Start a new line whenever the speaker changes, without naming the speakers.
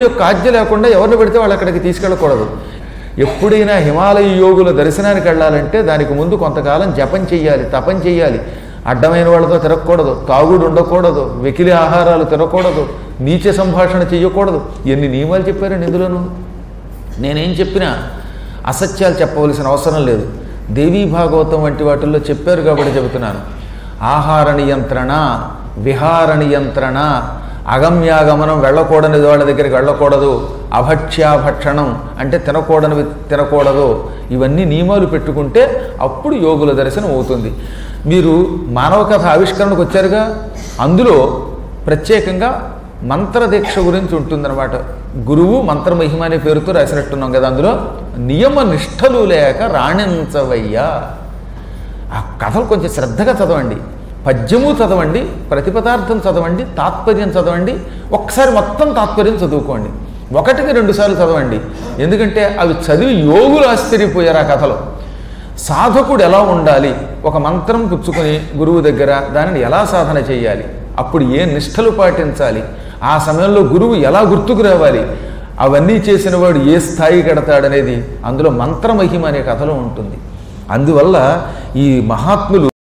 యొక్క ఆజ్ఞ లేకుండా ఎవరిని పెడితే వాళ్ళు అక్కడికి తీసుకెళ్ళకూడదు. ఎప్పుడైనా హిమాలయ యోగుల దర్శనానికి వెళ్ళాలంటే దానికి ముందు కొంతకాలం జపం చెయ్యాలి, తపం చెయ్యాలి. అడ్డమైన వాళ్ళతో తిరగకూడదు, తాగుడు ఉండకూడదు, వెకిలి ఆహారాలు తినకూడదు, నీచ సంభాషణ చెయ్యకూడదు. ఎన్ని నియమాలు చెప్పారండి ఇందులోనూ. నేనేం చెప్పినా అసత్యాలు చెప్పవలసిన అవసరం లేదు. దేవీ భాగవతం వంటి వాటిల్లో చెప్పారు కాబట్టి చెబుతున్నాను. ఆహార నియంత్రణ, విహార నియంత్రణ, అగమ్యాగమనం, వెళ్ళకూడని వాళ్ళ దగ్గరికి వెళ్ళకూడదు, అభక్ష్యాభక్షణం అంటే తినకూడనివి తినకూడదు, ఇవన్నీ నియమాలు పెట్టుకుంటే అప్పుడు యోగుల దర్శనం అవుతుంది. మీరు మానవ కథ ఆవిష్కరణకు వచ్చారుగా, అందులో ప్రత్యేకంగా మంత్రదీక్ష గురించి ఉంటుందన్నమాట. గురువు మంత్రమహిమ అనే పేరుతో రాసినట్టున్నాం కదా. అందులో నియమ నిష్టలు లేక రాణించవయ్యా. ఆ కథలు కొంచెం శ్రద్ధగా చదవండి, పద్యము చదవండి, ప్రతిపదార్థం చదవండి, తాత్పర్యం చదవండి. ఒక్కసారి మొత్తం తాత్పర్యం చదువుకోండి, 1-2 సార్లు చదవండి. ఎందుకంటే అవి చదివి యోగులు ఆశ్చర్యపోయారు ఆ కథలో. సాధకుడు ఎలా ఉండాలి, ఒక మంత్రం పుచ్చుకొని గురువు దగ్గర దానిని ఎలా సాధన చేయాలి, అప్పుడు ఏ నిష్టలు పాటించాలి, ఆ సమయంలో గురువు ఎలా గుర్తుకు రావాలి, అవన్నీ చేసిన వాడు ఏ స్థాయి కడతాడనేది అందులో మంత్రమహిమ అనే కథలో ఉంటుంది. అందువల్ల ఈ మహాత్ములు